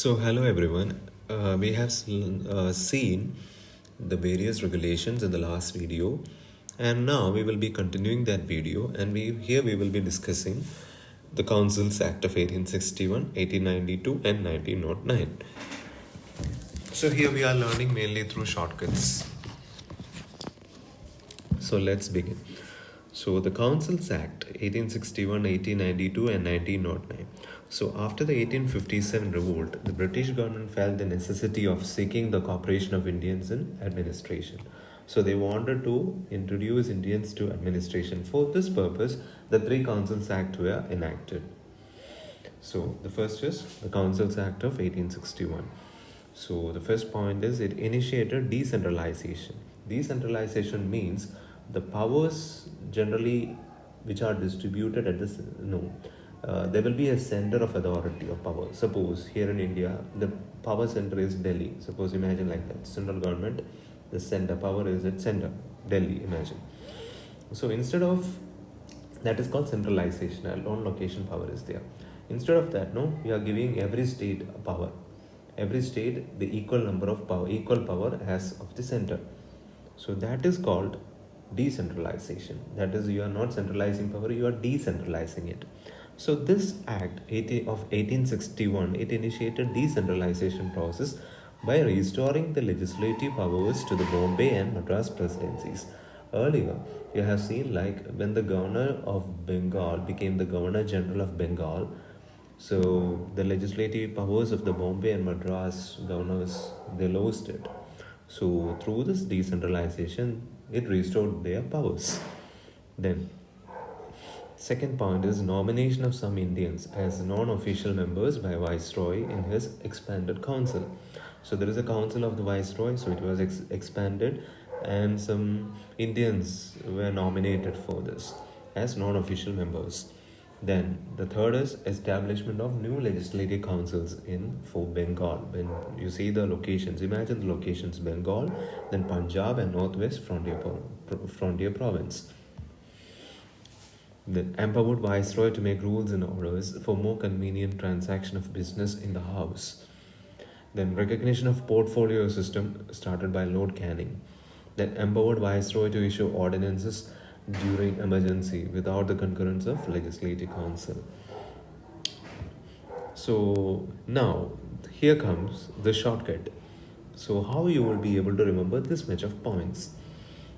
So, hello everyone. We have seen the various regulations in the last video, and now we will be continuing that video. And we will be discussing the Councils Act of 1861, 1892, and 1909. So, here we are learning mainly through shortcuts. So, let's begin. So, the Councils Act 1861, 1892, and 1909. So, after the 1857 revolt, the British government felt the necessity of seeking the cooperation of Indians in administration. So, they wanted to introduce Indians to administration. For this purpose, the three Councils Act were enacted. So, the first is the Councils Act of 1861. So, the first point is it initiated decentralization. Decentralization means the powers generally which are distributed at this there will be a center of authority of power. Suppose here in India the power center is Delhi. Suppose imagine like that, central government, the center power is at center Delhi, imagine. So instead of that is called centralization, and on location power is there. Instead of that, no, we are giving every state a power. Every state the equal number of power, equal power as of the center. So that is called decentralization. That is, you are not centralizing power, you are decentralizing it. So this act of 1861, it initiated decentralization process by restoring the legislative powers to the Bombay and Madras presidencies. Earlier, you have seen like when the governor of Bengal became the governor general of Bengal, so the legislative powers of the Bombay and Madras governors, they lost it. So through this decentralization, it restored their powers. Then, second point is nomination of some Indians as non-official members by Viceroy in his expanded council. So there is a council of the Viceroy, so it was expanded, and some Indians were nominated for this as non-official members. Then the third is establishment of new legislative councils in for Bengal. When you see the locations, imagine the locations: Bengal, then Punjab, and Northwest Frontier Province. The empowered viceroy to make rules and orders for more convenient transaction of business in the house. Then recognition of portfolio system started by Lord Canning. Then empowered viceroy to issue ordinances during emergency without the concurrence of legislative council. So now here comes the shortcut. So how you will be able to remember this much of points?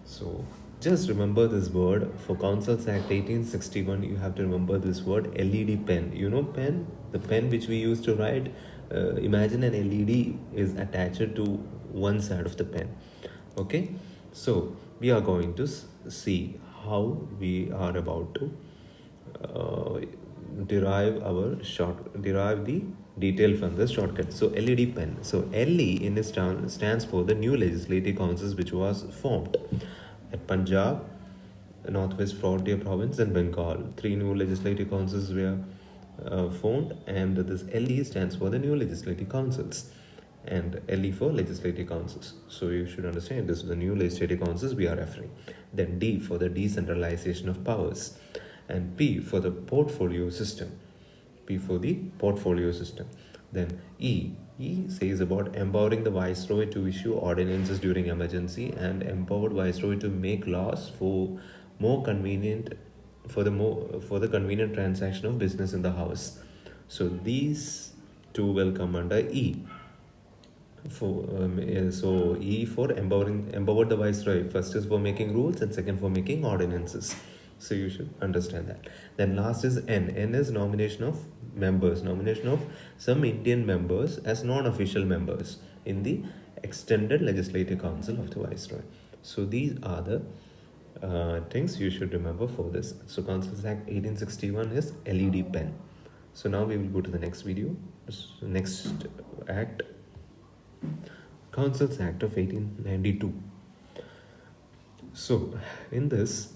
So just remember this word for Councils Act 1861. You have to remember this word LED pen. You know pen, the pen which we used to write. Imagine an LED is attached to one side of the pen. Okay, so we are going to see how we are about to derive the detail from the shortcut. So LED pen. So LE in this stands for the new legislative councils which was formed at Punjab, Northwest Frontier Province, and Bengal. Three new legislative councils were formed, and this LE stands for the new legislative councils, and LE for legislative councils. So you should understand this is the new legislative councils we are referring. Then D for the decentralization of powers, and P for the portfolio system. P for the portfolio system. Then E says about empowering the viceroy to issue ordinances during emergency, and empowered viceroy to make laws for the convenient transaction of business in the house. So these two will come under E. So E for empowered the viceroy. First is for making rules, and second for making ordinances. So you should understand that. Then last is N. N is nomination of members, nomination of some Indian members as non-official members in the extended legislative council of the viceroy. So these are the things you should remember for this. So Councils Act 1861 is LED pen. So now we will go to the next video. Next act, Councils Act of 1892. So in this,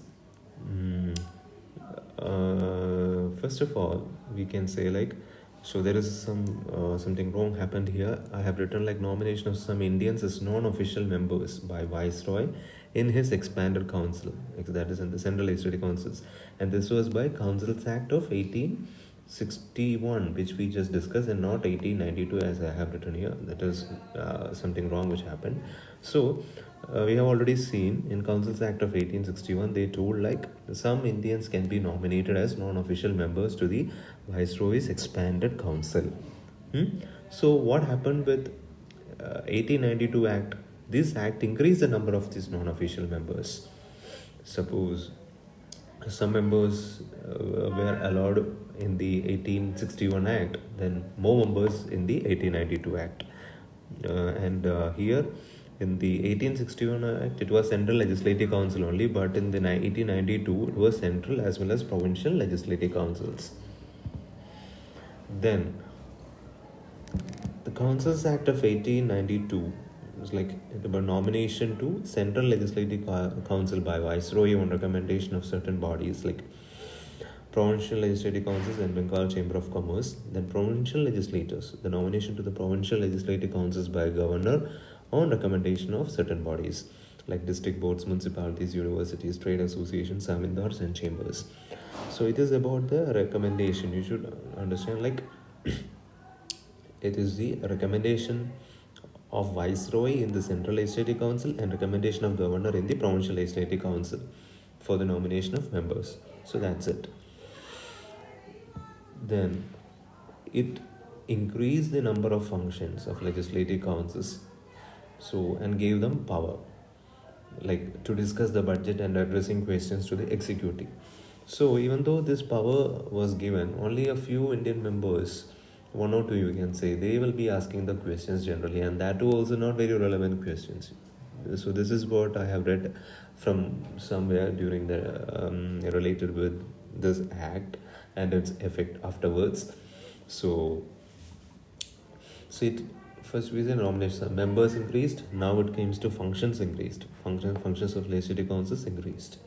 first of all, we can say like, so there is something wrong happened here. I have written like nomination of some Indians as non-official members by Viceroy in his expanded council, that is in the central legislative councils, and this was by Councils Act of 18 1861, which we just discussed, and not 1892 as I have written here. That is something wrong which happened. So we have already seen in Councils Act of 1861, they told like some Indians can be nominated as non-official members to the Viceroy's expanded council. So what happened with 1892 Act? This act increased the number of these non-official members. Suppose some members were allowed in the 1861 Act, then more members in the 1892 Act. And here in the 1861 Act, it was Central Legislative Council only, but in the 1892, it was central as well as provincial legislative councils. Then the Councils Act of 1892 was like about nomination to Central Legislative Council by Viceroy on recommendation of certain bodies like Provincial Legislative Councils and Bengal Chamber of Commerce. Then Provincial Legislators, the nomination to the Provincial Legislative Councils by Governor on recommendation of certain bodies like district boards, municipalities, universities, trade associations, zamindars and chambers. So it is about the recommendation. You should understand like it is the recommendation of Viceroy in the Central Legislative Council and recommendation of Governor in the Provincial Legislative Council for the nomination of members. So that's it. Then it increased the number of functions of legislative councils, so and gave them power like to discuss the budget and addressing questions to the executive. So even though this power was given, only a few Indian members, one or two you can say, they will be asking the questions generally, and that too also not very relevant questions. So this is what I have read from somewhere during the related with this act and its effect afterwards. So it first we say nomination members increased. Now it comes to functions increased. Functions of legislative councils increased.